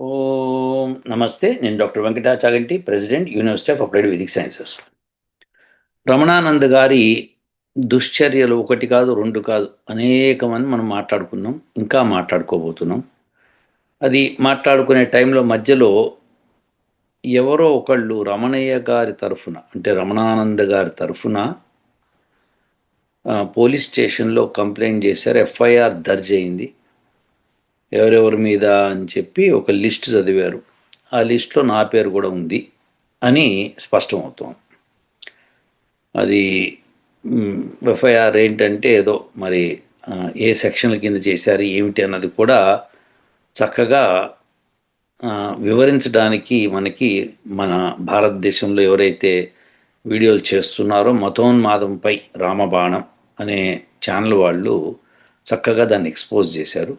ఓం నమస్తే. నేను doctor Venkatachaganti, president, university of applied Vedic sciences. Ramanand గారి దుశ్చర్యలు ఒకటి కాదు, రెండు కాదు, అనేకమని మనం మాట్లాడుకున్నాం. ఇంకా మాట్లాడుకోబోతున్నాం. అది మాట్లాడుకునే టైంలో మధ్యలో ఎవరో ఒకళ్ళు రమణయ్య గారి తరఫున, అంటే రమణానంద్ గారి తరఫున పోలీస్ స్టేషన్లో కంప్లైంట్ చేశారు. ఎఫ్ఐఆర్ దర్జ్ అయింది. ఎవరెవరి మీద అని చెప్పి ఒక లిస్ట్ చదివారు. ఆ లిస్ట్లో నా పేరు కూడా ఉంది అని స్పష్టమవుతోంది. అది ఎఫ్ఐఆర్ ఏంటంటే ఏదో మరి ఏ సెక్షన్ల కింద చేశారు ఏమిటి అన్నది కూడా చక్కగా వివరించడానికి మనకి మన భారతదేశంలో ఎవరైతే వీడియోలు చేస్తున్నారో మతోన్మాదంపై రామబాణం అనే ఛానల్ వాళ్ళు చక్కగా దాన్ని ఎక్స్పోజ్ చేశారు.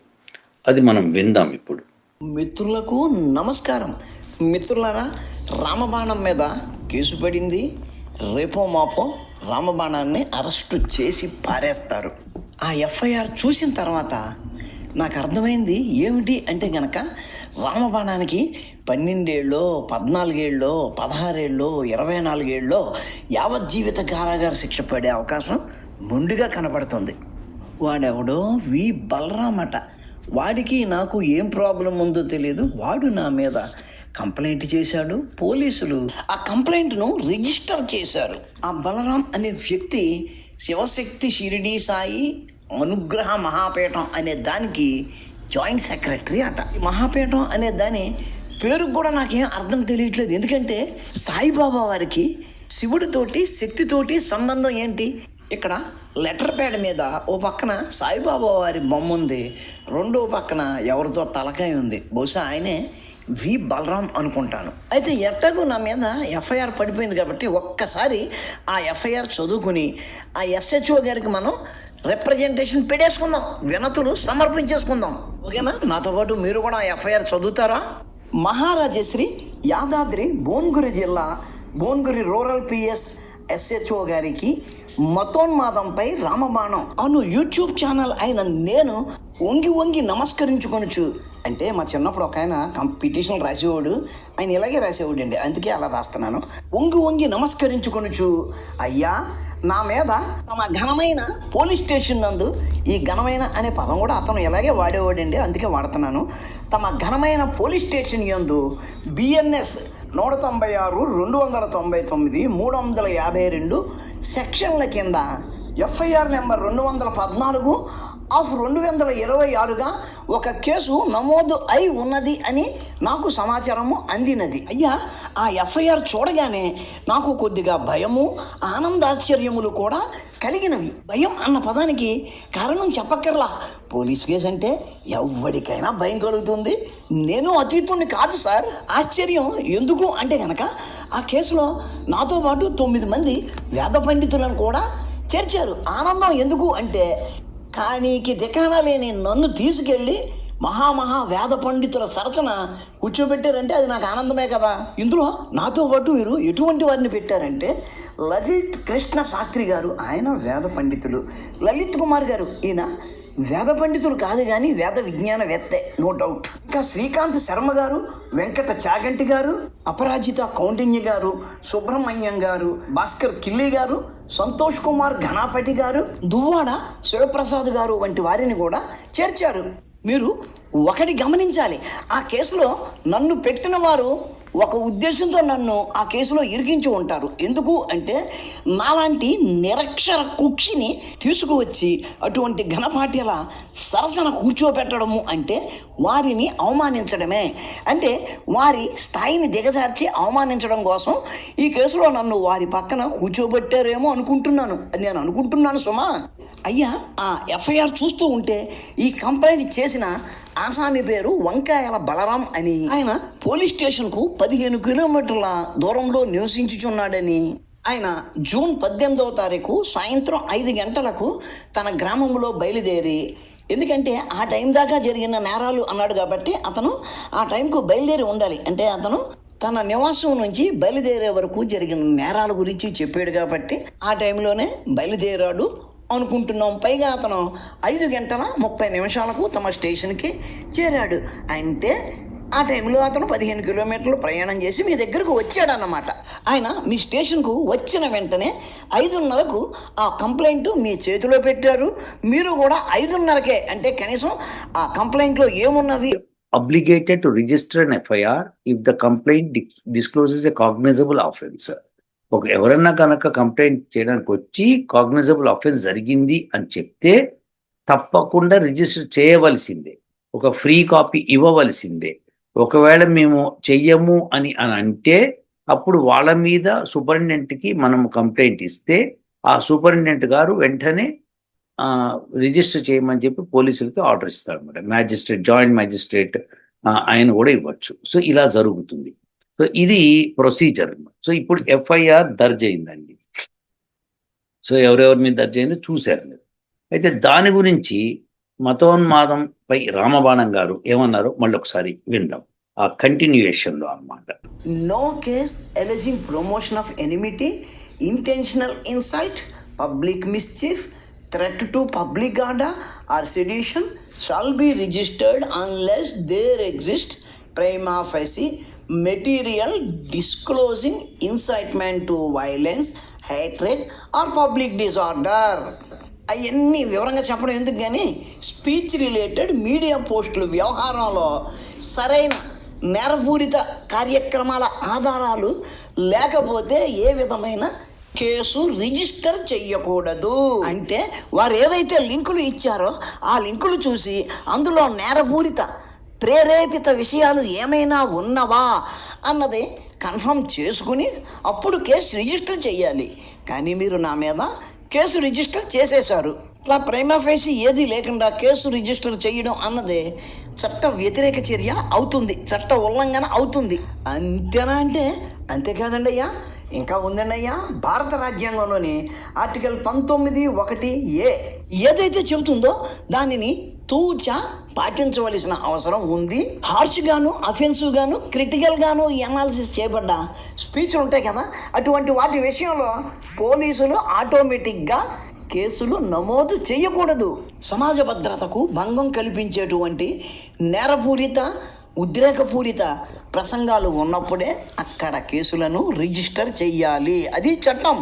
అది మనం విందాం ఇప్పుడు. మిత్రులకు నమస్కారం. మిత్రులారా, రామబాణం మీద కేసు పడింది. రేపో మాపో రామబాణాన్ని అరెస్టు చేసి పారేస్తారు. ఆ ఎఫ్ఐఆర్ చూసిన తర్వాత నాకు అర్థమైంది ఏమిటి అంటే గనక రామబాణానికి 12 ఏళ్ళో 14 ఏళ్ళో 16 ఏళ్ళో 24 ఏళ్ళో యావజ్జీవిత కారాగార శిక్ష పడే అవకాశం మొండిగా కనబడుతుంది. వాడెవడో వి బలరామ్ అట. వాడికి నాకు ఏం ప్రాబ్లం ఉందో తెలియదు. వాడు నా మీద కంప్లైంట్ చేశాడు. పోలీసులు ఆ కంప్లైంట్ను రిజిస్టర్ చేశారు. ఆ బలరాం అనే వ్యక్తి శివశక్తి షిరిడి సాయి అనుగ్రహ మహాపీఠం అనే దానికి జాయింట్ సెక్రటరీ అట. మహాపీఠం అనే దాని పేరు కూడా నాకేం అర్థం తెలియట్లేదు. ఎందుకంటే సాయిబాబా వారికి శివుడితోటి శక్తితోటి సంబంధం ఏంటి? ఇక్కడ లెటర్ ప్యాడ్ మీద ఓ పక్కన సాయిబాబా వారి బొమ్మ ఉంది, రెండో పక్కన ఎవరితో తలకాయ ఉంది. బహుశా ఆయనే వి బలరాం అనుకుంటాను. అయితే ఎట్టకు నా మీద ఎఫ్ఐఆర్ పడిపోయింది కాబట్టి ఒక్కసారి ఆ ఎఫ్ఐఆర్ చదువుకుని ఆ ఎస్హెచ్ఓ గారికి మనం రిప్రజెంటేషన్ పెట్టేసుకుందాం, వినతులు సమర్పించేసుకుందాం. ఓకేనా? నాతో పాటు మీరు కూడా ఎఫ్ఐఆర్ చదువుతారా? మహారాజశ్రీ యాదాద్రి భువనగిరి జిల్లా భువనగిరి రూరల్ పిఎస్ ఎస్హెచ్ఓ గారికి మతోన్మాదంపై రామబాణం అను యూట్యూబ్ ఛానల్ అయిన నేను వంగి వంగి నమస్కరించుకొనుచు. అంటే మా చిన్నప్పుడు ఒక ఆయన పిటిషన్ రాసేవాడు, ఆయన ఇలాగే రాసేవాడు అండి, అందుకే అలా రాస్తున్నాను. వంగి వంగి నమస్కరించుకొనుచు, అయ్యా నా మీద తమ ఘనమైన పోలీస్ స్టేషన్ నందు, ఈ ఘనమైన అనే పదం కూడా అతను ఇలాగే వాడేవాడండి, అందుకే వాడుతున్నాను. తమ ఘనమైన పోలీస్ స్టేషన్ యందు బిఎన్ఎస్ 196, 299, 352 సెక్షన్ల కింద ఎఫ్ఐఆర్ నెంబర్ 214 ఆఫ్ 2026గా ఒక కేసు నమోదు అయి ఉన్నది అని నాకు సమాచారము అందినది. అయ్యా, ఆ ఎఫ్ఐఆర్ చూడగానే నాకు కొద్దిగా భయము ఆనందాశ్చర్యములు కూడా కలిగినవి. భయం అన్న పదానికి కారణం చెప్పక్కర్లా. పోలీస్ కేసు అంటే ఎవరికైనా భయం కలుగుతుంది. నేను అతీతుణ్ణి కాదు సార్. ఆశ్చర్యం ఎందుకు అంటే కనుక ఆ కేసులో నాతో పాటు 9 మంది వేద పండితులను కూడా చేర్చారు. ఆనందం ఎందుకు అంటే కానీకి దికానా లేని నన్ను తీసుకెళ్ళి మహా వేద పండితుల సరసన కూర్చోబెట్టారంటే అది నాకు ఆనందమే కదా. ఇందులో నాతో పాటు మీరు ఎటువంటి వారిని పెట్టారంటే లలిత్ కృష్ణ శాస్త్రి గారు, ఆయన వేద పండితులు. లలిత్ కుమార్ గారు, ఈయన వేద పండితులు కాదు కానీ వేద విజ్ఞానవేత్తే, నో డౌట్. ఇంకా శ్రీకాంత్ శర్మ గారు, వెంకట చాగంటి గారు, అపరాజిత కౌండిన్య గారు, సుబ్రహ్మణ్యం గారు, భాస్కర్ కిల్లి గారు, సంతోష్ కుమార్ ఘనాపతి గారు, దువ్వాడ శివప్రసాద్ గారు వంటి వారిని కూడా చేర్చారు. మీరు ఒకటి గమనించాలి, ఆ కేసులో నన్ను పెట్టిన వారు ఒక ఉద్దేశంతో నన్ను ఆ కేసులో ఇరికించి ఉంటారు. ఎందుకు అంటే నాలాంటి నిరక్షర కుక్షిని తీసుకువచ్చి అటువంటి ఘనపాఠ్యాల సరసన కూర్చోపెట్టడము అంటే వారిని అవమానించడమే. అంటే వారి స్థాయిని దిగజార్చి అవమానించడం కోసం ఈ కేసులో నన్ను వారి పక్కన కూర్చోబెట్టారేమో అనుకుంటున్నాను. నేను అనుకుంటున్నాను సుమా. అయ్యా, ఆ ఎఫ్ఐఆర్ చూస్తూ ఉంటే ఈ కంప్లైంట్ చేసిన ఆసామి పేరు వంకాయల బలరాం అని. ఆయన పోలీస్ స్టేషన్కు 15 కిలోమీటర్ల దూరంలో నివసించుచున్నాడని, ఆయన జూన్ 18వ తారీఖు సాయంత్రం 5 గంటలకు తన గ్రామంలో బయలుదేరి, ఎందుకంటే ఆ టైం దాకా జరిగిన నేరాలు అన్నాడు కాబట్టి అతను ఆ టైంకు బయలుదేరి ఉండాలి. అంటే అతను తన నివాసం నుంచి బయలుదేరే వరకు జరిగిన నేరాల గురించి చెప్పాడు కాబట్టి ఆ టైంలోనే బయలుదేరాడు అనుకుంటున్నాం. పైగా అతను 5 గంటల 30 నిమిషాలకు తమ స్టేషన్కి చేరాడు. అంటే ఆ టైంలో అతను 15 కిలోమీటర్లు ప్రయాణం చేసి మీ దగ్గరకు వచ్చాడన్నమాట. ఆయన మీ స్టేషన్కు వచ్చిన వెంటనే 5:30కు ఆ కంప్లైంట్ మీ చేతిలో పెట్టారు. మీరు కూడా 5:30కే, అంటే కనీసం ఆ కంప్లైంట్లో ఏమున్నవి obligated to register an FIR if the complaint discloses a cognizable offense. ఎవరన్నా కనుక కంప్లైంట్ చేయడానికి వచ్చి కాగ్నిజబుల్ ఆఫెన్స్ జరిగింది అని చెప్తే తప్పకుండా రిజిస్టర్ చేయవలసిందే, ఒక ఫ్రీ కాపీ ఇవ్వవలసిందే. ఒకవేళ మేము చెయ్యము అని అంటే అప్పుడు వాళ్ళ మీద సూపరింటెండెంట్కి మనం కంప్లైంట్ ఇస్తే ఆ సూపరింటెండెంట్ గారు వెంటనే రిజిస్టర్ చేయమని చెప్పి పోలీసులకి ఆర్డర్ ఇస్తారు అన్నమాట. మ్యాజిస్ట్రేట్, జాయింట్ మ్యాజిస్ట్రేట్ ఆయన కూడా ఇవ్వచ్చు. సో ఇలా జరుగుతుంది. సో ఇది ప్రొసీజర్. సో ఇప్పుడు ఎఫ్ఐఆర్ దర్జ్ అయిందండి. సో ఎవరెవరి మీద దర్జ్ అయిందో చూశారు మీరు. అయితే దాని గురించి మతోన్మాదంపై రామబాణం గారు ఏమన్నారో మళ్ళీ ఒకసారి విందాం, ఆ కంటిన్యూయేషన్లో అన్నమాట. No case alleging promotion of enmity, intentional insult, public mischief, threat to public order or sedition shall be registered unless there exists prima facie material disclosing incitement to violence, hatred or public disorder. అవన్నీ వివరంగా చెప్పడం ఎందుకు కానీ speech related media పోస్టుల వ్యవహారంలో సరైన నేరపూరిత కార్యక్రమాల ఆధారాలు లేకపోతే ఏ విధమైన కేసు రిజిస్టర్ చెయ్యకూడదు. అంటే వారు ఏవైతే లింకులు ఇచ్చారో ఆ లింకులు చూసి అందులో నేరపూరిత ప్రేరేపిత విషయాలు ఏమైనా ఉన్నవా అన్నది కన్ఫర్మ్ చేసుకుని అప్పుడు కేసు రిజిస్టర్ చెయ్యాలి. కానీ మీరు నా మీద కేసు రిజిస్టర్ చేసేశారు. ఇట్లా ప్రైమా ఫేసి ఏది లేకుండా కేసు రిజిస్టర్ చేయడం అన్నది చట్ట వ్యతిరేక చర్య అవుతుంది, చట్ట ఉల్లంఘన అవుతుంది. అంతేనా అంటే అంతేకాదండి అయ్యా, ఇంకా ఉందండి అయ్యా. భారత రాజ్యాంగంలోని ఆర్టికల్ 19(1)(a) ఏదైతే చెబుతుందో దానిని తూచా పాటించవలసిన అవసరం ఉంది. హార్ష్ గాను, అఫెన్సివ్ గాను, క్రిటికల్ గాను ఎనాలిసిస్ చేయబడ్డ స్పీచ్లు ఉంటాయి కదా, అటువంటి వాటి విషయంలో పోలీసులు ఆటోమేటిక్గా కేసులు నమోదు చేయకూడదు. సమాజ భద్రతకు భంగం కల్పించేటువంటి నేరపూరిత, ఉద్రేకపూరిత ప్రసంగాలు ఉన్నప్పుడే అక్కడ కేసులను రిజిస్టర్ చెయ్యాలి. అది చట్టం.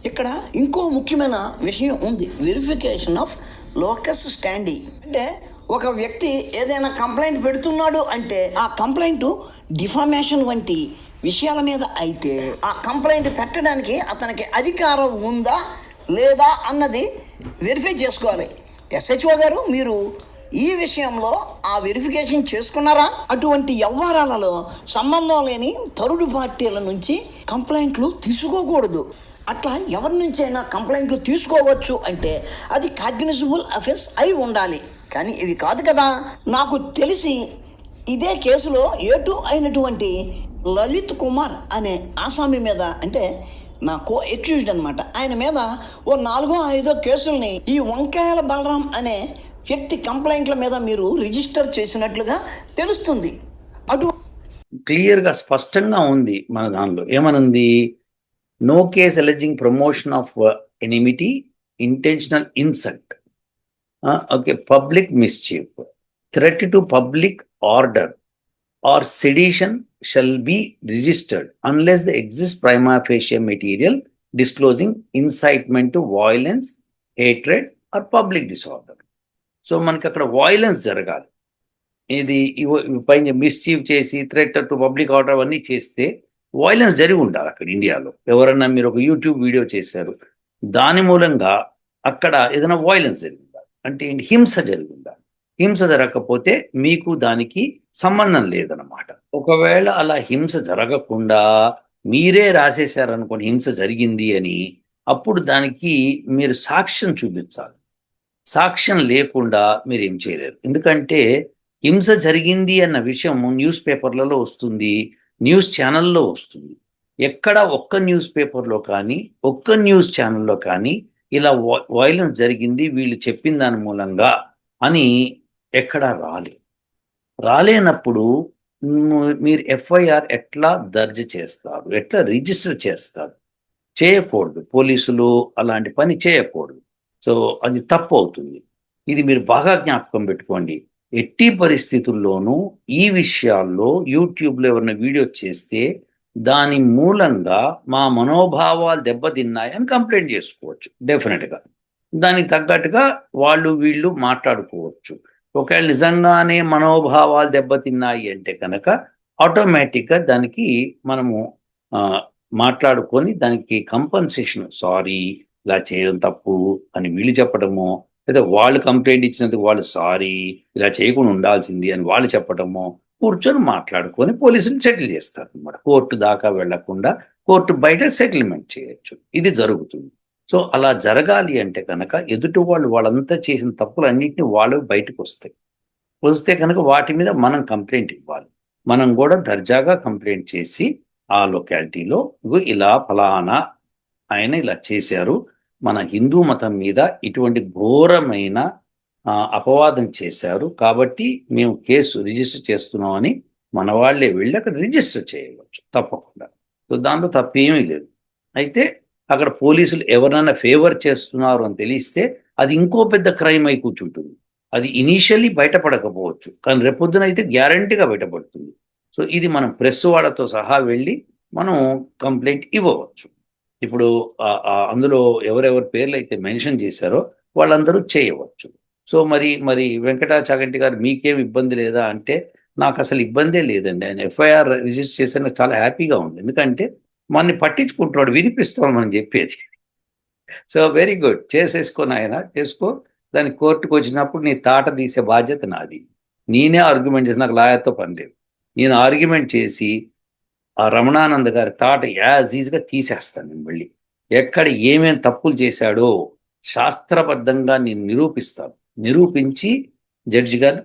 ఇక్కడ ఇంకో ముఖ్యమైన విషయం ఉంది, వెరిఫికేషన్ ఆఫ్ లోకస్ స్టాండీ. అంటే ఒక వ్యక్తి ఏదైనా కంప్లైంట్ పెడుతున్నాడు అంటే ఆ కంప్లైంట్ డిఫామేషన్ వంటి విషయాల మీద అయితే ఆ కంప్లైంట్ పెట్టడానికి అతనికి అధికారం ఉందా లేదా అన్నది వెరిఫై చేసుకోవాలి. ఎస్హెచ్ఓ గారు, మీరు ఈ విషయంలో ఆ వెరిఫికేషన్ చేసుకున్నారా? అటువంటి వ్యవహారాలలో సంబంధం లేని థర్డ్ పార్టీల నుంచి కంప్లైంట్లు తీసుకోకూడదు. అట్లా ఎవరి నుంచైనా కంప్లైంట్లు తీసుకోవచ్చు అంటే అది కాగ్నిజబుల్ అఫెన్స్ అయి ఉండాలి. కానీ ఇవి కాదు కదా. నాకు తెలిసి ఇదే కేసులో A2 అయినటువంటి లలిత్ కుమార్ అనే ఆసామి మీద, అంటే నా కో అక్యూజ్డ్ అనమాట, ఆయన మీద ఓ 4-5 కేసుల్ని ఈ వంకాయల బలరాం అనే వ్యక్తి కంప్లైంట్ల మీద మీరు రిజిస్టర్ చేసినట్లుగా తెలుస్తుంది. అటు క్లియర్గా స్పష్టంగా ఉంది మన దానిలో. ఏమనుంది? No case alleging promotion of enmity, intentional insult, okay, public mischief, threat to public order or sedition shall be registered unless the exist prima facie material disclosing incitement to violence, hatred or public disorder. So మనకి అక్కడ violence జరగాలి. ఇది పైన మిస్చీవ్ చేసి threat to public order అవన్నీ చేస్తే violence జరిగి ఉండాలి అక్కడ ఇండియాలో. ఎవరన్నా మీరు ఒక యూట్యూబ్ వీడియో చేశారు, దాని మూలంగా అక్కడ ఏదైనా వాయిలెన్స్ జరిగి ఉండాలి. అంటే ఏంటి? హింస జరిగి ఉండాలి. హింస జరగకపోతే మీకు దానికి సంబంధం లేదన్నమాట. ఒకవేళ అలా హింస జరగకుండా మీరే రాసేశారనుకోండి హింస జరిగింది అని, అప్పుడు దానికి మీరు సాక్ష్యం చూపించాలి. సాక్ష్యం లేకుండా మీరు ఏం చేయలేరు. ఎందుకంటే హింస జరిగింది అన్న విషయం న్యూస్ పేపర్లలో వస్తుంది, న్యూస్ ఛానల్లో వస్తుంది. ఎక్కడ ఒక్క న్యూస్ పేపర్లో కానీ ఒక్క న్యూస్ ఛానల్లో కానీ ఇలా వైలెన్స్ జరిగింది వీళ్ళు చెప్పిన దాని మూలంగా అని ఎక్కడా రాలేనప్పుడు మీరు ఎఫ్ఐఆర్ ఎట్లా దర్జ్ చేస్తారు, ఎట్లా రిజిస్టర్ చేస్తారు? చేయకూడదు. పోలీసులు అలాంటి పని చేయకూడదు. సో అది తప్పు అవుతుంది. ఇది మీరు బాగా జ్ఞాపకం పెట్టుకోండి. ఎట్టి పరిస్థితుల్లోనూ ఈ విషయాల్లో యూట్యూబ్లో ఎవరైనా వీడియో చేస్తే దాని మూలంగా మా మనోభావాలు దెబ్బతిన్నాయని కంప్లైంట్ చేసుకోవచ్చు డెఫినెట్గా. దానికి తగ్గట్టుగా వాళ్ళు వీళ్ళు మాట్లాడుకోవచ్చు. ఒకవేళ నిజంగానే మనోభావాలు దెబ్బతిన్నాయి అంటే కనుక ఆటోమేటిక్గా దానికి మనము ఆ, మాట్లాడుకొని దానికి కంపన్సేషన్, సారీ ఇలా చేయడం తప్పు అని వీళ్ళు చెప్పడము, లేదా వాళ్ళు కంప్లైంట్ ఇచ్చినందుకు వాళ్ళు సారీ ఇలా చేయకుండా ఉండాల్సింది అని వాళ్ళు చెప్పడము, కూర్చొని మాట్లాడుకొని పోలీసులు సెటిల్ చేస్తారు అనమాట. కోర్టు దాకా వెళ్లకుండా కోర్టు బయట సెటిల్మెంట్ చేయొచ్చు. ఇది జరుగుతుంది. సో అలా జరగాలి అంటే కనుక ఎదుటి వాళ్ళంతా చేసిన తప్పులన్నింటినీ వాళ్ళు బయటకు వస్తే కనుక వాటి మీద మనం కంప్లైంట్ ఇవ్వాలి. మనం కూడా దర్జాగా కంప్లైంట్ చేసి ఆ లొకాలిటీలో ఇలా ఫలానా ఆయన ఇలా చేశారు, మన హిందూ మతం మీద ఇటువంటి ఘోరమైన అపవాదం చేశారు, కాబట్టి మేము కేసు రిజిస్టర్ చేస్తున్నామని మన వాళ్ళే వెళ్ళి అక్కడ రిజిస్టర్ చేయవచ్చు తప్పకుండా. సో దాంట్లో తప్పేమీ లేదు. అయితే అక్కడ పోలీసులు ఎవరైనా ఫేవర్ చేస్తున్నారు అని తెలిస్తే అది ఇంకో పెద్ద క్రైమ్ అయి కూర్చుంటుంది. అది ఇనీషియల్లీ బయటపడకపోవచ్చు, కానీ రేపొద్దున అయితే గ్యారంటీగా బయటపడుతుంది. సో ఇది మనం ప్రెస్ వాళ్ళతో సహా వెళ్ళి మనం కంప్లైంట్ ఇవ్వవచ్చు. ఇప్పుడు అందులో ఎవరెవరి పేర్లు అయితే మెన్షన్ చేశారో వాళ్ళందరూ చేయవచ్చు. సో మరి వెంకటాచాగంటి గారు మీకేం ఇబ్బంది లేదా అంటే, నాకు అసలు ఇబ్బందే లేదండి. ఆయన ఎఫ్ఐఆర్ రిజిస్టర్ చేస్తే నాకు చాలా హ్యాపీగా ఉంది. ఎందుకంటే మనని పట్టించుకుంటున్నాడు, వినిపిస్తున్నాడు మనం చెప్పేది. సో వెరీ గుడ్, చేసేసుకొని ఆయన చేసుకో. దాని కోర్టుకు వచ్చినప్పుడు నీ తాట తీసే బాధ్యత నాది. నేనే ఆర్గ్యుమెంట్ చేసి, నాకు లాయర్తో పని లేదు. నేను ఆర్గ్యుమెంట్ చేసి ఆ రమణానంద గారి తాట యాజ్ ఈజ్గా తీసేస్తాను. నేను మళ్ళీ ఎక్కడ ఏమేం తప్పులు చేశాడో శాస్త్రబద్ధంగా నేను నిరూపించి జడ్జి గారు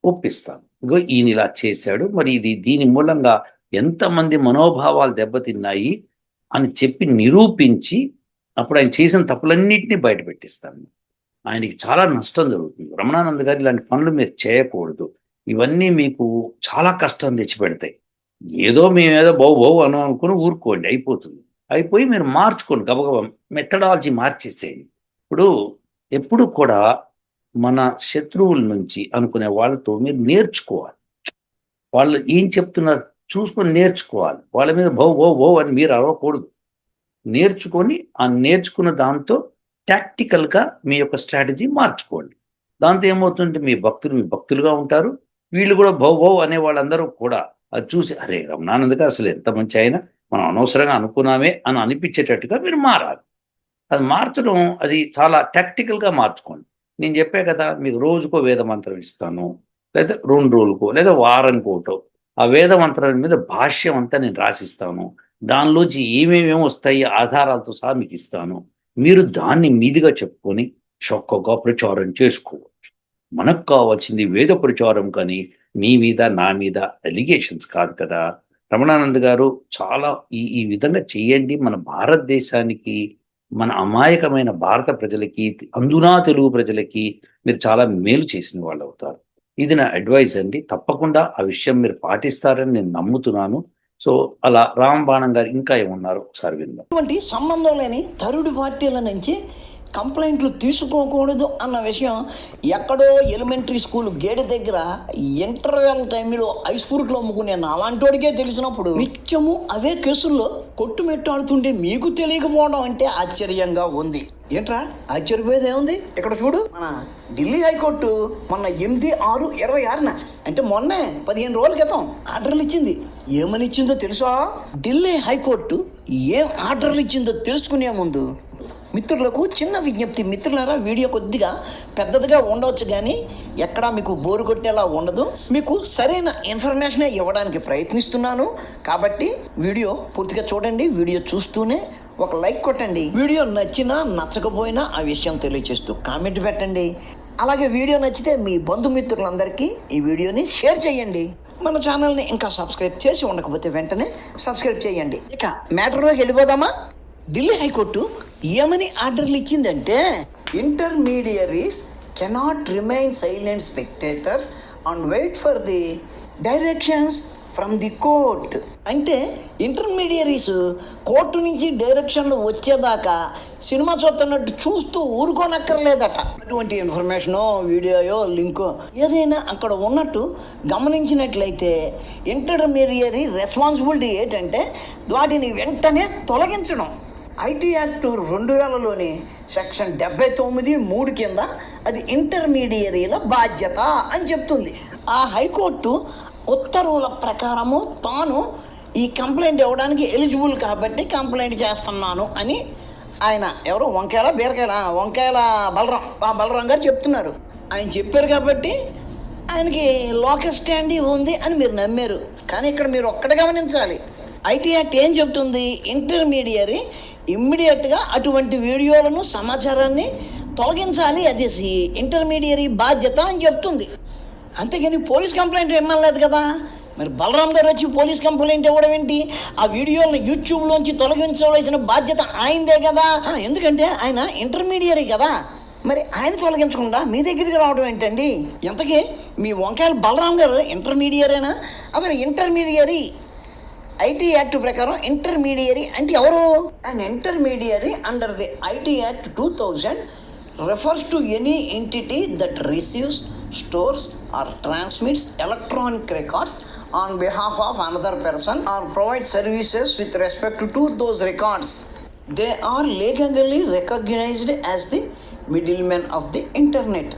ఒప్పిస్తాను. ఇగో ఈయన ఇలా చేశాడు, మరి దీని మూలంగా ఎంతమంది మనోభావాలు దెబ్బతిన్నాయి అని చెప్పి నిరూపించి అప్పుడు ఆయన చేసిన తప్పులన్నింటినీ బయట పెట్టిస్తాను. ఆయనకి చాలా నష్టం జరుగుతుంది. రమణానంద గారు ఇలాంటి పనులు మీరు చేయకూడదు, ఇవన్నీ మీకు చాలా కష్టం తెచ్చిపెడతాయి. ఏదో మేమేదో బావు అని అనుకుని ఊరుకోండి, అయిపోయి మీరు మార్చుకోండి, గబగబా మెథడాలజీ మార్చేసేయండి. ఇప్పుడు ఎప్పుడు కూడా మన శత్రువుల నుంచి అనుకునే వాళ్ళతో మీరు నేర్చుకోవాలి. వాళ్ళు ఏం చెప్తున్నారు చూసుకొని నేర్చుకోవాలి. వాళ్ళ మీద బౌ అని మీరు అరవకూడదు. నేర్చుకొని ఆ నేర్చుకున్న దాంతో టాక్టికల్గా మీ యొక్క స్ట్రాటజీ మార్చుకోండి. దాంతో ఏమవుతుందంటే మీ భక్తులుగా ఉంటారు. వీళ్ళు కూడా బౌ అనే వాళ్ళందరూ కూడా అది చూసి అరే రమణానంద గారు అసలు ఎంత మంచి అయినా మనం అనవసరంగా అనుకున్నామే అని అనిపించేటట్టుగా మీరు మారాలి. అది మార్చడం అది చాలా టాక్టికల్గా మార్చుకోండి. నేను చెప్పే కదా, మీకు రోజుకో వేద మంత్రం ఇస్తాను, లేదా 2 రోజులకో లేదా వారానికోటో ఆ వేద మంత్రాల మీద భాష్యం అంతా నేను రాసిస్తాను. దానిలోంచి ఏమేమేమి వస్తాయి ఆధారాలతో సహా మీకు ఇస్తాను. మీరు దాన్ని మీదిగా చెప్పుకొని చక్కగా ప్రచారం చేసుకోవచ్చు. మనకు కావాల్సింది వేద ప్రచారం, కానీ మీ మీద నా మీద ఎలిగేషన్స్ కాదు కదా. రమణానంద గారు చాలా ఈ విధంగా చేయండి. మన భారతదేశానికి, మన అమాయకమైన భారత ప్రజలకి, అందునా తెలుగు ప్రజలకి మీరు చాలా మేలు చేసిన వాళ్ళు అవుతారు. ఇది నా అడ్వైస్ అండి. తప్పకుండా ఆ విషయం మీరు పాటిస్తారని నేను నమ్ముతున్నాను. సో అలా రామబాణం గారు ఇంకా ఏమన్నారు ఒకసారి విందాం. ఇటువంటి సంబంధం లేని థర్డ్ పార్టీల నుంచి కంప్లైంట్లు తీసుకోకూడదు అన్న విషయం ఎక్కడో ఎలిమెంటరీ స్కూల్ గేట్ దగ్గర ఇంటర్వెల్ టైంలో ఐస్ ఫ్రూట్లు అమ్ముకునే అలాంటోడికే తెలిసినప్పుడు నిత్యము అవే కేసుల్లో కొట్టుమెట్టాడుతుంటే మీకు తెలియకపోవడం అంటే ఆశ్చర్యంగా ఉంది. ఏంట్రా ఆశ్చర్యపోయేది ఏముంది? ఇక్కడ చూడు, మన ఢిల్లీ హైకోర్టు మొన్న 8/6/26 అంటే మొన్నే 15 రోజుల క్రితం ఆర్డర్లు ఇచ్చింది. ఏమని ఇచ్చిందో తెలుసా? ఢిల్లీ హైకోర్టు ఏం ఆర్డర్లు ఇచ్చిందో తెలుసుకునే ముందు మిత్రులకు చిన్న విజ్ఞప్తి. మిత్రులారా, వీడియో కొద్దిగా పెద్దదిగా ఉండవచ్చు, కానీ ఎక్కడా మీకు బోరు కొట్టేలా ఉండదు. మీకు సరైన ఇన్ఫర్మేషనే ఇవ్వడానికి ప్రయత్నిస్తున్నాను. కాబట్టి వీడియో పూర్తిగా చూడండి. వీడియో చూస్తూనే ఒక లైక్ కొట్టండి. వీడియో నచ్చినా నచ్చకపోయినా ఆ విషయం తెలియచేస్తూ కామెంట్ పెట్టండి. అలాగే వీడియో నచ్చితే మీ బంధుమిత్రులందరికీ ఈ వీడియోని షేర్ చేయండి. మన ఛానల్ని ఇంకా సబ్స్క్రైబ్ చేసి ఉండకపోతే వెంటనే సబ్స్క్రైబ్ చేయండి. ఇక మ్యాటర్లోకి వెళ్ళిపోదామా? ఢిల్లీ హైకోర్టు ఏమని ఆర్డర్లు ఇచ్చిందంటే, intermediaries cannot remain silent spectators and wait for the directions from the court. అంటే ఇంటర్మీడియరీస్ కోర్టు నుంచి డైరెక్షన్లు వచ్చేదాకా సినిమా చూస్తున్నట్టు చూస్తూ ఊరుకోనక్కర్లేదట. అటువంటి ఇన్ఫర్మేషనో వీడియోయో లింకో ఏదైనా అక్కడ ఉన్నట్టు గమనించినట్లయితే ఇంటర్మీడియరీ రెస్పాన్సిబిలిటీ ఏంటంటే వాటిని వెంటనే తొలగించడం. ఐటీ యాక్ట్ 2000లోని సెక్షన్ 79(3) కింద అది ఇంటర్మీడియరీల బాధ్యత అని చెప్తుంది. ఆ హైకోర్టు ఉత్తర్వుల ప్రకారము తాను ఈ కంప్లైంట్ ఇవ్వడానికి ఎలిజిబుల్ కాబట్టి కంప్లైంట్ చేస్తున్నాను అని ఆయన ఎవరు వంకాయల బలరాం గారు చెప్తున్నారు. ఆయన చెప్పారు కాబట్టి ఆయనకి లోకల్ స్టాండీ ఉంది అని మీరు నమ్మారు. కానీ ఇక్కడ మీరు ఒక్కటి గమనించాలి, ఐటీ యాక్ట్ ఏం చెప్తుంది? ఇంటర్మీడియరీ ఇమ్మీడియట్గా అటువంటి వీడియోలను సమాచారాన్ని తొలగించాలి, అది ఇంటర్మీడియరీ బాధ్యత అని చెప్తుంది. అంతేగాని పోలీస్ కంప్లైంట్ ఇమ్మలేదు కదా. మరి బలరాం గారు వచ్చి పోలీస్ కంప్లైంట్ ఇవ్వడం ఏంటి? ఆ వీడియోలను యూట్యూబ్లోంచి తొలగించవలసిన బాధ్యత ఆయనదే కదా. ఎందుకంటే ఆయన ఇంటర్మీడియరీ కదా. మరి ఆయన తొలగించకుండా మీ దగ్గరికి రావడం ఏంటండి? ఎంతకీ మీ వంకాయల బలరాం గారు ఇంటర్మీడియరేనా? అసలు ఇంటర్మీడియరీ ఐటీ యాక్ట్ ప్రకారం ఇంటర్మీడియరీ అంటే ఎవరు? And intermediary under the IT act 2000 refers to any entity that receives, stores or transmits electronic records on behalf of another person or provides services with respect to those records. They are legally recognized as the middlemen of the internet.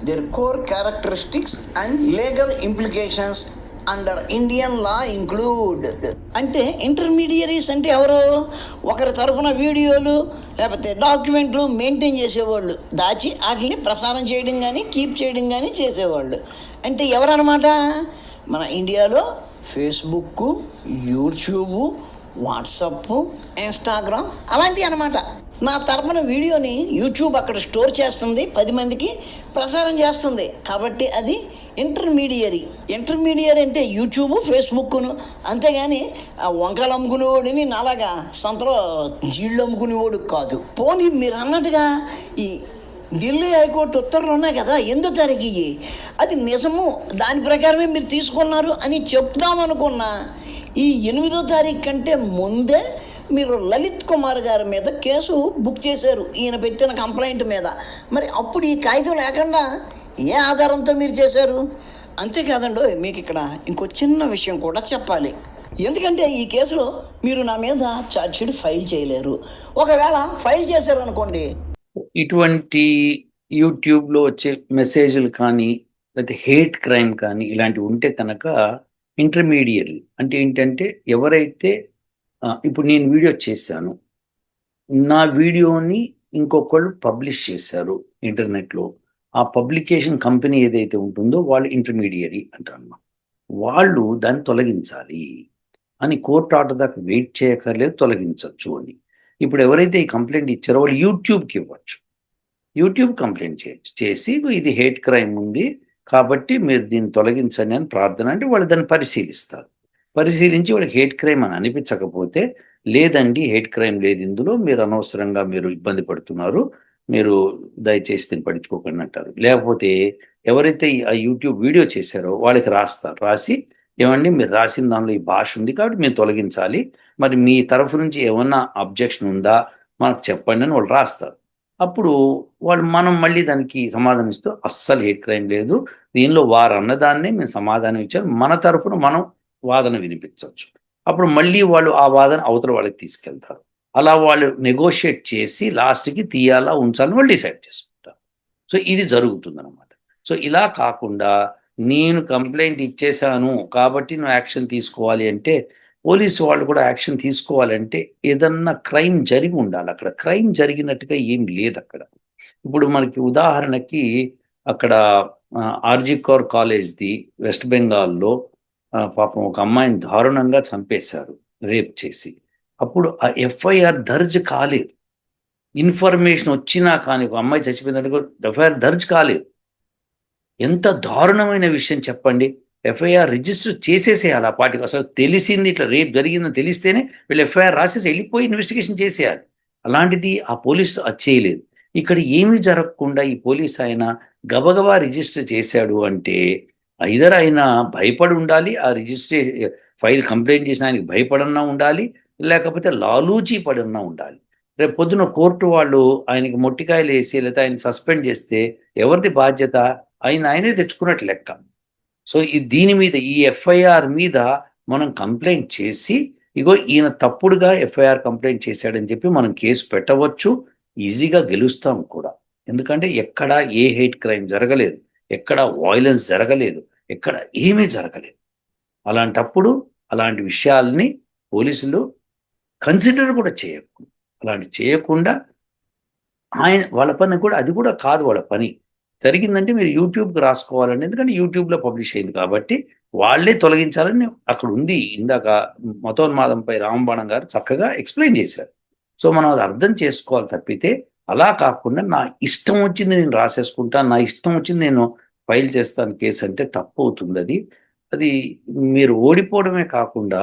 Their core characteristics and legal implications under Indian law include. అంటే intermediaries అంటే ఎవరు? ఒకరి తరఫున వీడియోలు లేకపోతే డాక్యుమెంట్లు maintain చేసేవాళ్ళు, దాచి వాటిని ప్రసారం చేయడం కానీ కీప్ చేయడం కానీ చేసేవాళ్ళు. అంటే ఎవరన్నమాట? మన ఇండియాలో ఫేస్బుక్, యూట్యూబ్, వాట్సప్, ఇన్స్టాగ్రామ్ అలాంటివి అన్నమాట. నా తరఫున వీడియోని యూట్యూబ్ అక్కడ స్టోర్ చేస్తుంది, 10 మందికి ప్రసారం చేస్తుంది. కాబట్టి అది ఇంటర్మీడియరీ అంటే యూట్యూబ్, ఫేస్బుక్ను. అంతేగాని ఆ వంకాయలు అమ్ముకునేవాడిని నాలాగా సంతలో జీళ్ళు అమ్ముకునేవాడు కాదు. పోనీ మీరు అన్నట్టుగా ఈ ఢిల్లీ హైకోర్టు ఉత్తర్వులు ఉన్నాయి కదా 8వ తారీఖు, అది నిజము, దాని ప్రకారమే మీరు తీసుకున్నారు అని చెప్దామనుకున్నా ఈ 8వ తారీఖు కంటే ముందే మీరు లలిత్ కుమార్ గారి మీద కేసు బుక్ చేశారు, ఈయన పెట్టిన కంప్లైంట్ మీద. మరి అప్పుడు ఈ కాగితం లేకుండా ఏ ఆధారంతో మీరు చేశారు? అంతేకాదండి, మీకు ఇక్కడ ఇంకో చిన్న విషయం కూడా చెప్పాలి. ఎందుకంటే ఈ కేసులో మీరు నా మీద ఛార్జ్షీట్ ఫైల్ చేయలేరు. ఒకవేళ ఫైల్ చేశారనుకోండి, ఇటువంటి యూట్యూబ్లో వచ్చే మెసేజ్లు కానీ లేకపోతే హేట్ క్రైమ్ కానీ ఇలాంటివి ఉంటే కనుక ఇంటర్మీడియరీ అంటే ఏంటంటే ఎవరైతే ఇప్పుడు నేను వీడియో చేశాను, నా వీడియోని ఇంకొకళ్ళు పబ్లిష్ చేశారు ఇంటర్నెట్లో, ఆ పబ్లికేషన్ కంపెనీ ఏదైతే ఉంటుందో వాళ్ళు ఇంటర్మీడియరీ అంటారు. వాళ్ళు దాన్ని తొలగించాలి అని కోర్టు ఆర్డర్ దాకా వెయిట్ చేయక్కర్లేదు, తొలగించవచ్చు అని. ఇప్పుడు ఎవరైతే ఈ కంప్లైంట్ ఇచ్చారో వాళ్ళు యూట్యూబ్కి ఇవ్వచ్చు. యూట్యూబ్ కంప్లైంట్ చేసి ఇది హేట్ క్రైమ్ ఉంది కాబట్టి మీరు దీన్ని తొలగించండి అని ప్రార్థన అంటే వాళ్ళు దాన్ని పరిశీలిస్తారు. పరిశీలించి వాళ్ళకి హేట్ క్రైమ్ అని అనిపించకపోతే, లేదండి హేట్ క్రైమ్ లేదు ఇందులో, మీరు అనవసరంగా మీరు ఇబ్బంది పడుతున్నారు, మీరు దయచేసి దీన్ని పట్టించుకోకండి అంటారు. లేకపోతే ఎవరైతే ఆ యూట్యూబ్ వీడియో చేశారో వాళ్ళకి రాస్తారు, రాసి ఏమండి మీరు రాసిన దానిలో ఈ భాష ఉంది కాబట్టి మీరు తొలగించాలి, మరి మీ తరఫు నుంచి ఏమన్నా అబ్జెక్షన్ ఉందా మనకు చెప్పండి అని వాళ్ళు రాస్తారు. అప్పుడు మనం మళ్ళీ దానికి సమాధానం ఇస్తూ అస్సలు హేట్ క్రైమ్ లేదు, దీనిలో వారు అన్నదాన్నే మేము సమాధానం ఇచ్చారు, మన తరఫున మనం వాదన వినిపించవచ్చు. అప్పుడు మళ్ళీ వాళ్ళు ఆ వాదన అవతల వాళ్ళకి తీసుకెళ్తారు. అలా వాళ్ళు నెగోషియేట్ చేసి లాస్ట్కి తీయాలా ఉంచాలని వాళ్ళు డిసైడ్ చేసుకుంటారు. సో ఇది జరుగుతుందన్నమాట. సో ఇలా కాకుండా నేను కంప్లైంట్ ఇచ్చేశాను కాబట్టి నువ్వు యాక్షన్ తీసుకోవాలి అంటే, పోలీసు వాళ్ళు కూడా యాక్షన్ తీసుకోవాలంటే ఏదన్నా క్రైమ్ జరిగి ఉండాలి. అక్కడ క్రైమ్ జరిగినట్టుగా ఏం లేదు అక్కడ. ఇప్పుడు మనకి ఉదాహరణకి అక్కడ ఆర్జీ కౌర్ కాలేజ్ది వెస్ట్ బెంగాల్లో పాపం ఒక అమ్మాయిని దారుణంగా చంపేశారు, రేప్ చేసి. అప్పుడు ఆ ఎఫ్ఐఆర్ దర్జ్ కాలేదు. ఇన్ఫర్మేషన్ వచ్చినా కానీ ఒక అమ్మాయి చచ్చిపోయిందంటే ఎఫ్ఐఆర్ దర్జ్ కాలేదు. ఎంత దారుణమైన విషయం చెప్పండి. ఎఫ్ఐఆర్ రిజిస్టర్ చేసేసేయాలి ఆ పార్టీకి. అసలు తెలిసింది ఇట్లా రేప్ జరిగిందని తెలిస్తేనే వీళ్ళు ఎఫ్ఐఆర్ రాసేసి వెళ్ళిపోయి ఇన్వెస్టిగేషన్ చేసేయాలి. అలాంటిది ఆ పోలీసు అది చేయలేదు. ఇక్కడ ఏమీ జరగకుండా ఈ పోలీస్ ఆయన గబగబా రిజిస్టర్ చేశాడు అంటే ఐదర్ ఆయన భయపడి ఉండాలి, ఆ ఫైల్ కంప్లైంట్ చేసిన ఆయనకి భయపడన్నా ఉండాలి, లేకపోతే లాలూచీ పడన్నా ఉండాలి. రేపు పొద్దున కోర్టు వాళ్ళు ఆయనకి మొట్టికాయలు వేసి లేకపోతే ఆయన సస్పెండ్ చేస్తే ఎవరిది బాధ్యత? ఆయనే తెచ్చుకున్నట్టు లెక్క. సో దీని మీద ఈ ఎఫ్ఐఆర్ మీద మనం కంప్లైంట్ చేసి ఇగో ఈయన తప్పుడుగా ఎఫ్ఐఆర్ కంప్లైంట్ చేశాడని చెప్పి మనం కేసు పెట్టవచ్చు, ఈజీగా గెలుస్తాం కూడా. ఎందుకంటే ఎక్కడ ఏ హేట్ క్రైమ్ జరగలేదు, ఎక్కడ వాయిలెన్స్ జరగలేదు, ఎక్కడ ఏమీ జరగలేదు. అలాంటప్పుడు అలాంటి విషయాల్ని పోలీసులు కన్సిడర్ కూడా చేయకూడదు. అలాంటి చేయకుండా వాళ్ళ పని కూడా అది కూడా కాదు వాళ్ళ పని. జరిగిందంటే మీరు యూట్యూబ్కి రాసుకోవాలండి, ఎందుకంటే యూట్యూబ్లో పబ్లిష్ అయింది కాబట్టి వాళ్ళే తొలగించాలని అక్కడ ఉంది. ఇందాక మతోన్మాదంపై రామబాణం గారు చక్కగా ఎక్స్ప్లెయిన్ చేశారు. సో మనం అది అర్థం చేసుకోవాలి తప్పితే అలా కాకుండా నా ఇష్టం వచ్చింది నేను రాసేసుకుంటాను, నా ఇష్టం వచ్చింది నేను ఫైల్ చేస్తాను కేసు అంటే తప్పు అవుతుంది. అది మీరు ఓడిపోవడమే కాకుండా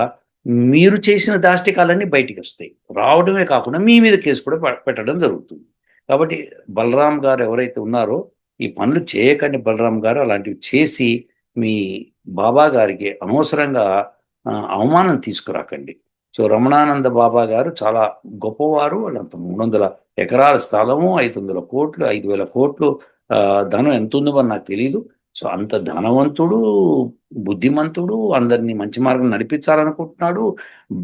మీరు చేసిన దాష్టికాలన్నీ బయటికి వస్తాయి. రావడమే కాకుండా మీ మీద కేసు కూడా పెట్టడం జరుగుతుంది. కాబట్టి బలరాం గారు ఎవరైతే ఉన్నారో ఈ పనులు చేయకండి. బలరాం గారు అలాంటివి చేసి మీ బాబా గారికి అనవసరంగా అవమానం తీసుకురాకండి. సో రమణానంద బాబా గారు చాలా గొప్పవారు. వాళ్ళంత 300 ఎకరాల స్థలము, 500 కోట్లు, 5,000 కోట్లు ధనం ఎంత ఉందో మరి నాకు తెలియదు. సో అంత ధనవంతుడు, బుద్ధిమంతుడు, అందరినీ మంచి మార్గం నడిపించాలనుకుంటున్నాడు,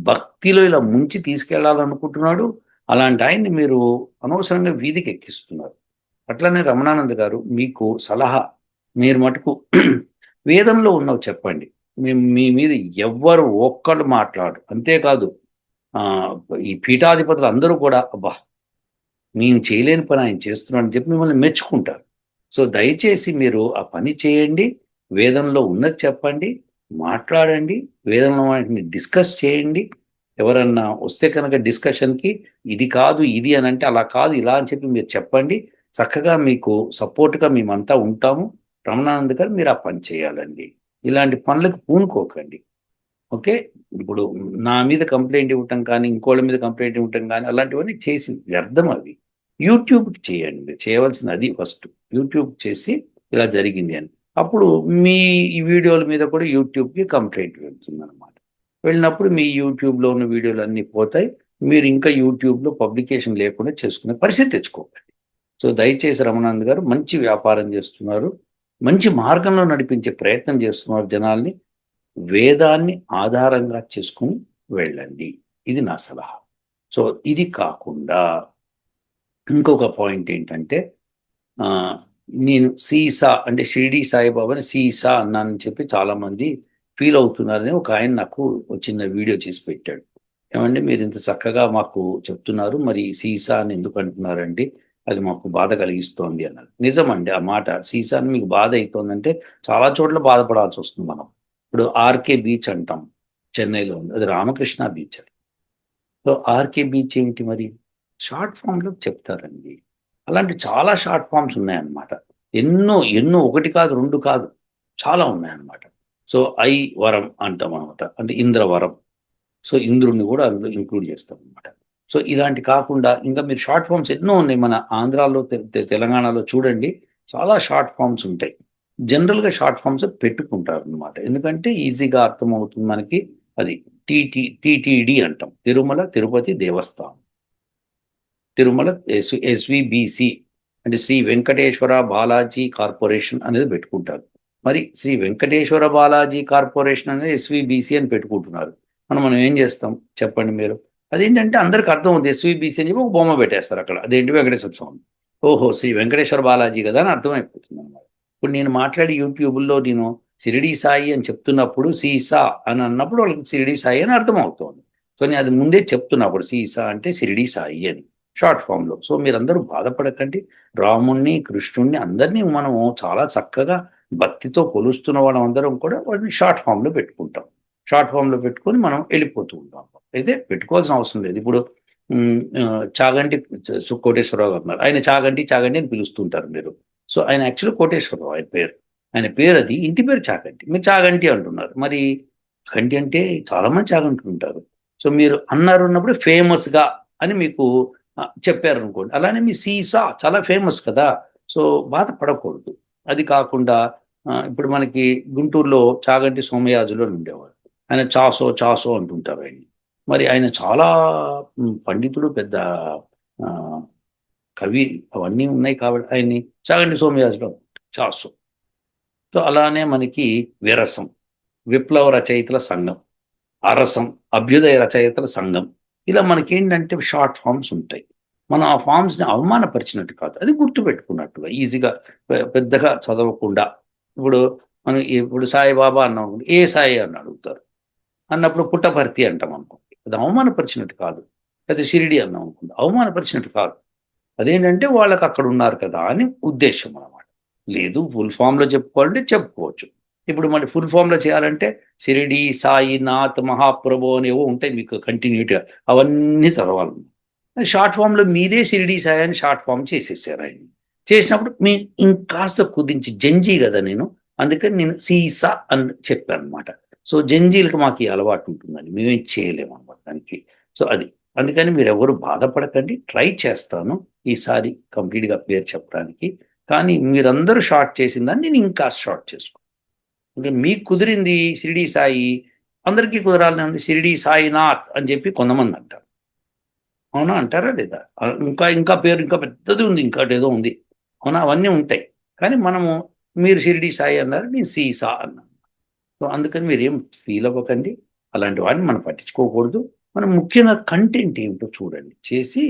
భక్తిలో ఇలా ముంచి తీసుకెళ్లాలనుకుంటున్నాడు. అలాంటి ఆయన్ని మీరు అనవసరంగా వీధికి ఎక్కిస్తున్నారు. అట్లనే రమణానంద గారు మీకు సలహా, మీరు మటుకు వేదంలో ఉన్నవి చెప్పండి. మీ మీద ఎవ్వరు ఒక్కళ్ళు మాట్లాడు. అంతేకాదు ఈ పీఠాధిపతులు అందరూ కూడా అబ్బా నేను చేయలేని పని ఆయన చేస్తున్నాడని చెప్పి మిమ్మల్ని మెచ్చుకుంటారు. సో దయచేసి మీరు ఆ పని చేయండి, వేదంలో ఉన్నది చెప్పండి, మాట్లాడండి, వేదంలో వాటిని డిస్కస్ చేయండి. ఎవరన్నా వస్తే కనుక డిస్కషన్కి ఇది కాదు ఇది అని అంటే అలా కాదు ఇలా అని చెప్పి మీరు చెప్పండి. చక్కగా మీకు సపోర్ట్గా మేమంతా ఉంటాము. రమణానంద్ గారు మీరు ఆ పని చేయాలండి. ఇలాంటి పనులకు పూనుకోకండి. ఓకే, ఇప్పుడు నా మీద కంప్లైంట్ ఇవ్వటం కానీ ఇంకోళ్ళ మీద కంప్లైంట్ ఇవ్వటం కానీ అలాంటివన్నీ చేసి వ్యర్థం. అవి యూట్యూబ్కి చేయండి, చేయవలసింది అది ఫస్ట్. యూట్యూబ్ చేసి ఇలా జరిగింది అని అప్పుడు మీ ఈ వీడియోల మీద కూడా యూట్యూబ్కి కంప్లైంట్ వెళ్తుంది అనమాట. వెళ్ళినప్పుడు మీ యూట్యూబ్లో ఉన్న వీడియోలు అన్నీ పోతాయి. మీరు ఇంకా యూట్యూబ్లో పబ్లికేషన్ లేకుండా చేసుకునే పరిస్థితి తెచ్చుకోకండి. సో దయచేసి రమణానంద్ గారు మంచి వ్యాపారం చేస్తున్నారు, మంచి మార్గంలో నడిపించే ప్రయత్నం చేస్తున్నారు జనాల్ని. వేదాన్ని ఆధారంగా చేసుకుని వెళ్ళండి, ఇది నా సలహా. సో ఇది కాకుండా ఇంకొక పాయింట్ ఏంటంటే నేను సీసా అంటే షిరిడి సాయిబాబాని సీసా అన్నానని చెప్పి చాలామంది ఫీల్ అవుతున్నారని ఒక ఆయన నాకు చిన్న వీడియో చేసి పెట్టాడు. ఏమంటే మీరు ఇంత చక్కగా మాకు చెప్తున్నారు, మరి సీసా అని ఎందుకు అంటున్నారండి, అది మాకు బాధ కలిగిస్తోంది అన్నారు. నిజమండి ఆ మాట. సీసా అని మీకు బాధ అవుతోందంటే చాలా చోట్ల బాధపడాల్సి వస్తుంది. మనం ఇప్పుడు ఆర్కే బీచ్ అంటాం, చెన్నైలో ఉంది, అది రామకృష్ణ బీచ్. అది సో ఆర్కే బీచ్ ఏంటి మరి, షార్ట్ ఫామ్లో చెప్తారండి. అలాంటి చాలా షార్ట్ ఫామ్స్ ఉన్నాయన్నమాట. ఎన్నో ఎన్నో, ఒకటి కాదు రెండు కాదు, చాలా ఉన్నాయన్నమాట. సో వరం అంటాం అనమాట, అంటే ఇంద్రవరం. సో ఇంద్రుడిని కూడా అందులో ఇంక్లూడ్ చేస్తాం అనమాట. సో ఇలాంటి కాకుండా ఇంకా మీరు షార్ట్ ఫామ్స్ ఎన్నో ఉన్నాయి. మన ఆంధ్రాలో తెలంగాణలో చూడండి, చాలా షార్ట్ ఫామ్స్ ఉంటాయి. జనరల్గా షార్ట్ ఫామ్స్ పెట్టుకుంటారు అనమాట, ఎందుకంటే ఈజీగా అర్థమవుతుంది మనకి. అది టిటిడి అంటాం, తిరుమల తిరుపతి దేవస్థానం. తిరుమల ఎస్విబిసి అంటే శ్రీ వెంకటేశ్వర బాలాజీ కార్పొరేషన్ అనేది పెట్టుకుంటారు. మరి శ్రీ వెంకటేశ్వర బాలాజీ కార్పొరేషన్ అనేది ఎస్విబిసి అని పెట్టుకుంటున్నారు. మనం ఏం చేస్తాం చెప్పండి మీరు? అదేంటంటే అందరికి అర్థం అవుతుంది, ఎస్విబిసి అని చెప్పి ఒక బొమ్మ పెట్టేస్తారు అక్కడ, అదేంటి వెంకటేశ్వర స్వామి, ఓహో శ్రీ వెంకటేశ్వర బాలాజీ కదా అని అర్థమైపోతుంది అనమాట. ఇప్పుడు నేను మాట్లాడి యూట్యూబ్లో నేను షిరిడి సాయి అని చెప్తున్నప్పుడు సీసా అని అన్నప్పుడు వాళ్ళకి షిరిడి సాయి అని అర్థం అవుతుంది. సో నేను అది ముందే చెప్తున్నప్పుడు సీసా అంటే షిరిడి సాయి అని షార్ట్ ఫామ్లో. సో మీరందరూ బాధపడకండి. రాముణ్ణి కృష్ణుణ్ణి అందరినీ మనము చాలా చక్కగా భక్తితో కొలుస్తున్న వాళ్ళం అందరం కూడా వాటిని షార్ట్ ఫామ్లో పెట్టుకుంటాం. షార్ట్ ఫామ్లో పెట్టుకొని మనం వెళ్ళిపోతూ ఉంటాం. అయితే పెట్టుకోవాల్సిన అవసరం లేదు. ఇప్పుడు చాగంటి కోటేశ్వరరావు గారు ఉన్నారు, ఆయన చాగంటి చాగంటి అని పిలుస్తుంటారు మీరు. సో ఆయన యాక్చువల్లీ కోటేశ్వరరావు ఆయన పేరు అది, ఇంటి పేరు చాగంటి, మీరు చాగంటి అంటున్నారు. మరి చాగంటి అంటే చాలామంది చాగంటి ఉంటారు. సో మీరు అన్నారు అన్నప్పుడు ఫేమస్గా అని మీకు చెప్పారు అనుకోండి. అలానే మీ సీసా చాలా ఫేమస్ కదా, సో బాధపడకూడదు. అది కాకుండా ఇప్పుడు మనకి గుంటూరులో చాగంటి సోమయాజులు అని ఉండేవారు. ఆయన చాసో చాసో అంటుంటారు ఆయన. మరి ఆయన చాలా పండితుడు, పెద్ద ఆ, కవి, అవన్నీ ఉన్నాయి కాబట్టి ఆయన్ని చాగంటి సోమయాజులు చాసో. సో అలానే మనకి విరసం, విప్లవ రచయితల సంఘం, అరసం, అభ్యుదయ రచయితల సంఘం. ఇలా మనకేంటంటే షార్ట్ ఫామ్స్ ఉంటాయి. మనం ఆ ఫామ్స్ని అవమానపరిచినట్టు కాదు, అది గుర్తుపెట్టుకున్నట్టుగా ఈజీగా, పెద్దగా చదవకుండా. ఇప్పుడు మనం ఇప్పుడు సాయిబాబా అన్నాం, ఏ సాయి అని అడుగుతారు. అన్నప్పుడు పుట్టపర్తి అంటాం అనుకోండి, అది అవమానపరిచినట్టు కాదు. అయితే షిరిడి అన్నాం అనుకోండి, అవమానపరిచినట్టు కాదు. అదేంటంటే వాళ్ళకి అక్కడ ఉన్నారు కదా అని ఉద్దేశం అన్నమాట. లేదు, ఫుల్ ఫామ్లో చెప్పుకోవాలంటే చెప్పుకోవచ్చు. ఇప్పుడు మరి ఫుల్ ఫామ్లో చేయాలంటే షిరిడి సాయినాథ్ మహాప్రభు అనేవో ఉంటాయి మీకు కంటిన్యూటీగా, అవన్నీ చదవాలి. షార్ట్ ఫామ్లో మీరే షిరిడి సాయి అని షార్ట్ ఫామ్ చేసేసారు ఆయన. చేసినప్పుడు మీ ఇంకాస్త కుదించి, జంజీ కదా నేను, అందుకని నేను సీసా అని చెప్పాను అనమాట. సో జంజీలకు మాకు ఈ అలవాటు ఉంటుందని మేమేం చేయలేము అనమాట దానికి. సో అది, అందుకని మీరు ఎవరు బాధపడకండి, ట్రై చేస్తాను ఈసారి కంప్లీట్గా పేరు చెప్పడానికి. కానీ మీరందరూ షార్ట్ చేసిన దాన్ని నేను ఇంకా షార్ట్ చేసుకో. ఇంకా మీకు కుదిరింది షిరిడి సాయి, అందరికీ కుదరాలని ఉంది షిరిడి సాయినాథ్ అని చెప్పి కొంతమంది అంటారు. అవునా, అంటారా లేదా? ఇంకా ఇంకా పేరు ఇంకా పెద్దది ఉంది, ఇంకోటి ఏదో ఉంది. అవునా, అవన్నీ ఉంటాయి. కానీ మనము, మీరు షిరిడి సాయి అన్నారు, నేను సీసా అన్నాను. సో అందుకని మీరేం ఫీల్ అవ్వకండి. అలాంటి వాటిని మనం పట్టించుకోకూడదు. మనం ముఖ్యంగా కంటెంట్ ఏమిటో చూడండి, చేసి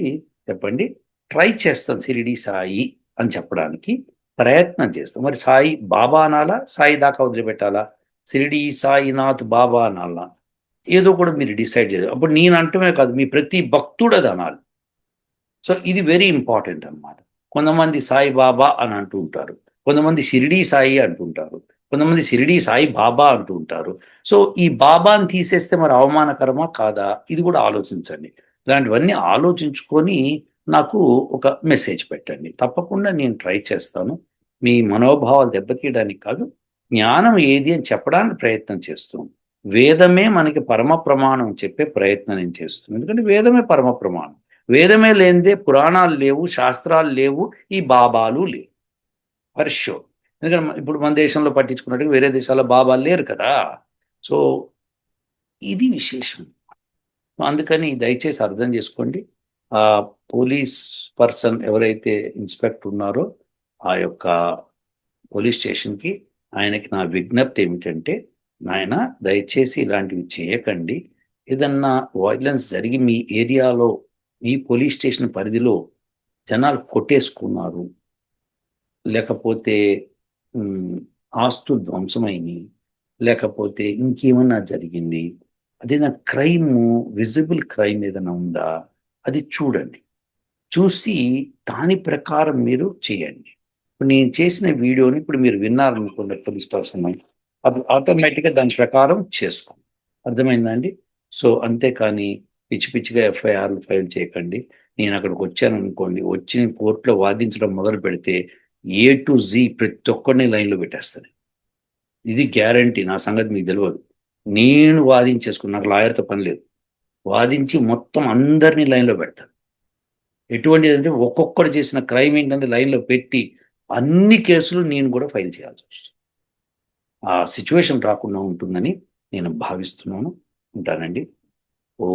చెప్పండి. ట్రై చేస్తాను షిరిడి సాయి అని చెప్పడానికి ప్రయత్నం చేస్తాం. మరి సాయి బాబా అనాలా, సాయి దాకా వదిలిపెట్టాలా, షిరిడి సాయినాథ్ బాబా అనాలా, ఏదో కూడా మీరు డిసైడ్ చేయాలి. అప్పుడు నేను అంటమే కాదు, మీ ప్రతి భక్తుడు అది అనాలి. సో ఇది వెరీ ఇంపార్టెంట్ అన్నమాట. కొంతమంది సాయి బాబా అని అంటూ ఉంటారు, కొంతమంది షిరిడి సాయి అంటుంటారు, కొంతమంది షిరిడి సాయి బాబా అంటూ ఉంటారు. సో ఈ బాబాని తీసేస్తే మరి అవమానకరమా కాదా, ఇది కూడా ఆలోచించండి. ఇలాంటివన్నీ ఆలోచించుకొని నాకు ఒక మెసేజ్ పెట్టండి. తప్పకుండా నేను ట్రై చేస్తాను. మీ మనోభావాలు దెబ్బతీయడానికి కాదు, జ్ఞానం ఏది అని చెప్పడానికి ప్రయత్నం చేస్తున్నాను. వేదమే మనకి పరమ ప్రమాణం చెప్పే ప్రయత్నం నేను చేస్తున్నాను. ఎందుకంటే వేదమే పరమ ప్రమాణం. వేదమే లేనిదే పురాణాలు లేవు, శాస్త్రాలు లేవు, ఈ బాబాలు లేవు. For sure. ఎందుకంటే ఇప్పుడు మన దేశంలో పట్టించుకున్నట్టుగా వేరే దేశాల్లో బాబాలు లేరు కదా. సో ఇది విశేషం. అందుకని దయచేసి అర్థం చేసుకోండి. ఆ పోలీస్ పర్సన్ ఎవరైతే ఇన్స్పెక్టర్ ఉన్నారో ఆ యొక్క పోలీస్ స్టేషన్కి, ఆయనకి నా విజ్ఞప్తి ఏమిటంటే, నాయన దయచేసి ఇలాంటివి చేయకండి. ఏదన్నా వైలెన్స్ జరిగి మీ ఏరియాలో, మీ పోలీస్ స్టేషన్ పరిధిలో జనాలు కొట్టేసుకున్నారు, లేకపోతే ఆస్తులు ధ్వంసమైనవి, లేకపోతే ఇంకేమన్నా జరిగింది, అదేనా క్రైము, విజిబుల్ క్రైమ్ ఏదైనా ఉందా, అది చూడండి. చూసి దాని ప్రకారం మీరు చేయండి. ఇప్పుడు నేను చేసిన వీడియోని ఇప్పుడు మీరు విన్నారనుకోండి పోలీస్ పర్సన్, అది ఆటోమేటిక్గా దాని ప్రకారం చేసుకోండి. అర్థమైందా అండి? సో అంతేకాని పిచ్చి పిచ్చిగా ఎఫ్ఐఆర్లు ఫైల్ చేయకండి. నేను అక్కడికి వచ్చాను అనుకోండి, వచ్చి కోర్టులో వాదించడం మొదలు పెడితే ఏ టు జీ ప్రతి ఒక్కరిని లైన్లో పెట్టేస్తుంది. ఇది గ్యారంటీ. నా సంగతి మీకు తెలియదు. నేను వాదించేసుకుని, నాకు లాయర్తో పని లేదు, వాదించి మొత్తం అందరినీ లైన్లో పెడతాను. ఎటువంటిది అంటే ఒక్కొక్కడు చేసిన క్రైమ్ ఏంటంటే లైన్లో పెట్టి అన్ని కేసులు నేను కూడా ఫైల్ చేయాల్సి వస్తుంది. ఆ సిచ్యువేషన్ రాకుండా ఉంటుందని నేను భావిస్తున్నాను. ఉంటానండి. ఓ